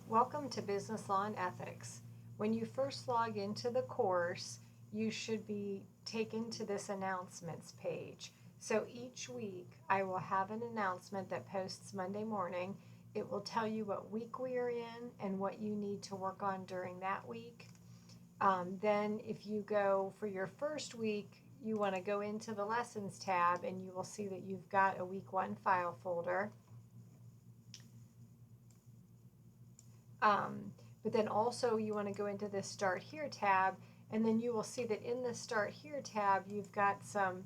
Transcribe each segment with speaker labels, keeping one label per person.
Speaker 1: Welcome to Business Law and Ethics. When you first log into the course, you should be taken to this announcements page. So each week I will have an announcement that posts Monday morning. It will tell you what week we are in and what you need to work on during that week. Then if you go for your first week, you want to go into the lessons tab and you will see that you've got a week 1 file folder. But then also you want to go into the Start Here tab, and then you will see that in the Start Here tab, you've got some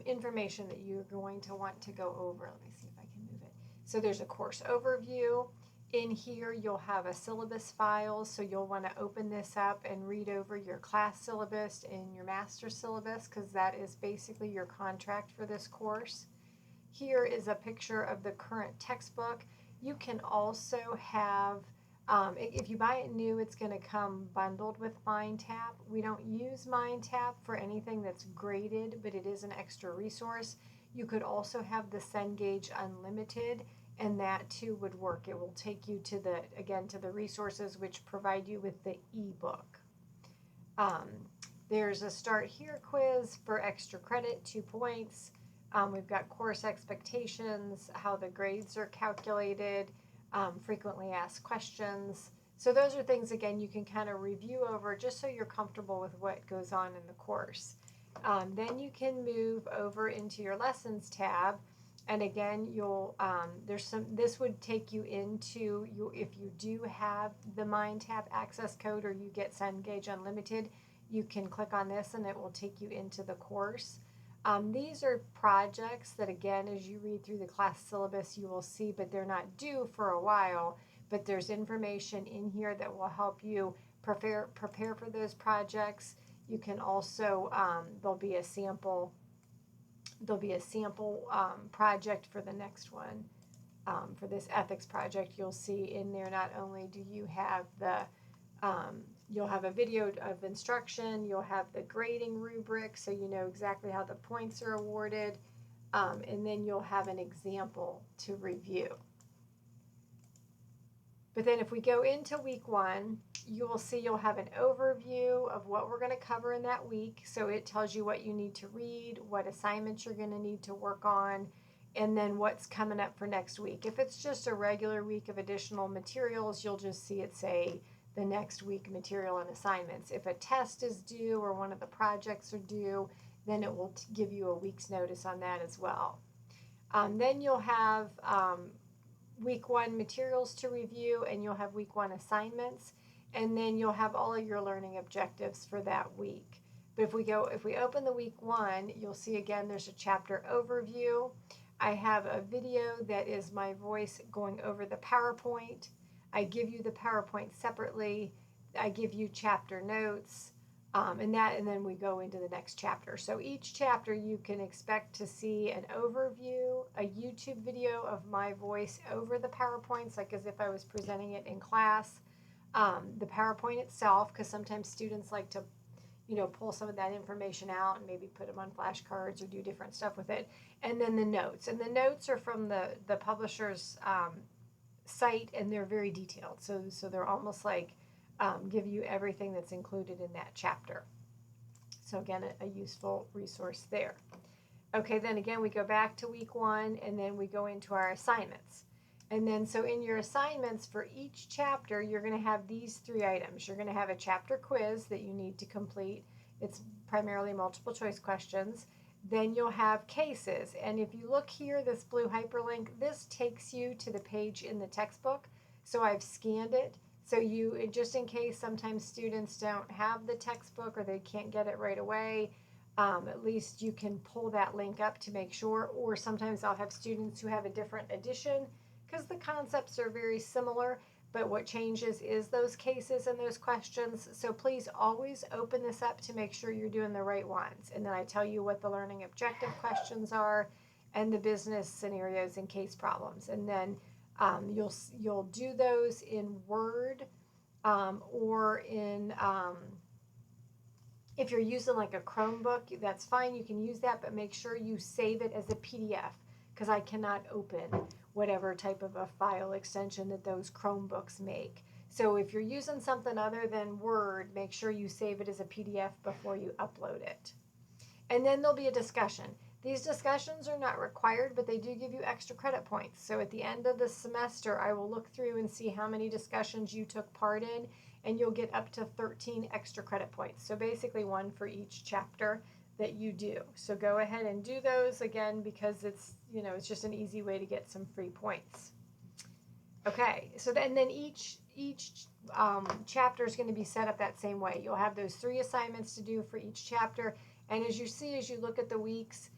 Speaker 1: information that you're going to want to go over. Let me see if I can move it. So there's a course overview. In here, you'll have a syllabus file, so you'll want to open this up and read over your class syllabus and your master syllabus, because that is basically your contract for this course. Here is a picture of the current textbook. You can also have if you buy it new, it's going to come bundled with MindTap. We don't use MindTap for anything that's graded, but it is an extra resource. You could also have the Cengage Unlimited, and that too would work. It will take you to the resources which provide you with the ebook. There's a Start Here quiz for extra credit, 2 points. We've got course expectations, how the grades are calculated, frequently asked questions. So those are things, again, you can kind of review over just so you're comfortable with what goes on in the course. Then you can move over into your lessons tab. And again, this would take you into, if you do have the MindTap access code or you get Cengage Unlimited, you can click on this and it will take you into the course. These are projects that, again, as you read through the class syllabus, you will see, but they're not due for a while. But there's information in here that will help you prepare for those projects. You can also, there'll be a sample project for the next one. For this ethics project, you'll see in there not only do you have you'll have a video of instruction, you'll have the grading rubric so you know exactly how the points are awarded, and then you'll have an example to review. But then if we go into week 1, you will see you'll have an overview of what we're going to cover in that week. So it tells you what you need to read, what assignments you're going to need to work on, and then what's coming up for next week. If it's just a regular week of additional materials, you'll just see it say the next week material and assignments. If a test is due or one of the projects are due, then it will give you a week's notice on that as well. Then you'll have week 1 materials to review, and you'll have week 1 assignments, and then you'll have all of your learning objectives for that week. But if we open the week 1, you'll see again there's a chapter overview. I have a video that is my voice going over the PowerPoint. I give you the PowerPoint separately. I give you chapter notes, and then we go into the next chapter. So each chapter you can expect to see an overview, a YouTube video of my voice over the PowerPoints, like as if I was presenting it in class. The PowerPoint itself, because sometimes students like to, pull some of that information out and maybe put them on flashcards or do different stuff with it. And then the notes. And the notes are from the publisher's site, and they're very detailed. So they're almost like give you everything that's included in that chapter. So again, a useful resource there. Okay, then again, we go back to week 1, and then we go into our assignments. And then so in your assignments for each chapter, you're going to have these 3 items. You're going to have a chapter quiz that you need to complete. It's primarily multiple choice questions. Then you'll have cases. And if you look here, this blue hyperlink, this takes you to the page in the textbook. So I've scanned it. So just in case sometimes students don't have the textbook or they can't get it right away, at least you can pull that link up to make sure. Or sometimes I'll have students who have a different edition because the concepts are very similar, but what changes is those cases and those questions. So please always open this up to make sure you're doing the right ones. And then I tell you what the learning objective questions are and the business scenarios and case problems. And then you'll do those in Word or in, if you're using like a Chromebook, that's fine. You can use that, but make sure you save it as a PDF because I cannot open whatever type of a file extension that those Chromebooks make. So if you're using something other than Word, make sure you save it as a PDF before you upload it. And then there'll be a discussion. These discussions are not required, but they do give you extra credit points. So at the end of the semester, I will look through and see how many discussions you took part in, and you'll get up to 13 extra credit points. So basically one for each chapter that you do. So go ahead and do those again, because it's just an easy way to get some free points. Okay, so then each chapter is going to be set up that same way. You'll have those 3 assignments to do for each chapter, and as you look at the weeks,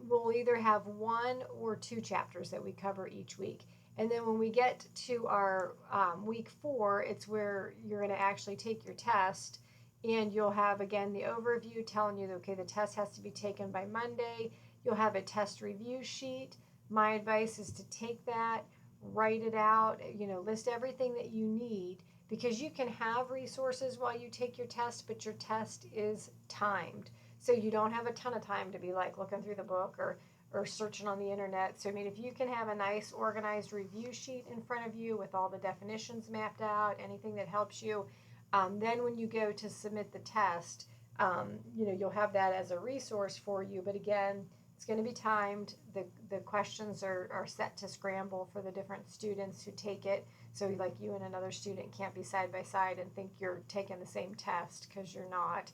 Speaker 1: we'll either have 1 or 2 chapters that we cover each week. And then when we get to our week 4, it's where you're going to actually take your test, and you'll have, again, the overview telling you that, okay, the test has to be taken by Monday. You'll have a test review sheet. My advice is to take that, write it out, list everything that you need, because you can have resources while you take your test, but your test is timed. So you don't have a ton of time to be like looking through the book or searching on the internet. So, if you can have a nice organized review sheet in front of you with all the definitions mapped out, anything that helps you, then when you go to submit the test, you'll have that as a resource for you. But again, it's going to be timed. The questions are set to scramble for the different students who take it. So like you and another student can't be side by side and think you're taking the same test, because you're not.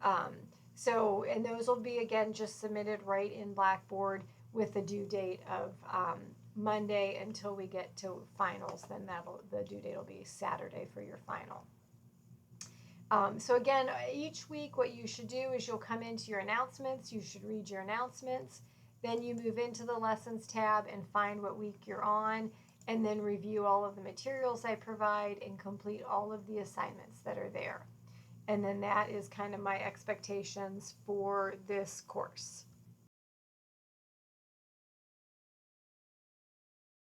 Speaker 1: And those will be, again, just submitted right in Blackboard with the due date of Monday until we get to finals. Then the due date will be Saturday for your final. So again, each week what you should do is you'll come into your announcements. You should read your announcements. Then you move into the lessons tab and find what week you're on, and then review all of the materials I provide and complete all of the assignments that are there. And then that is kind of my expectations for this course.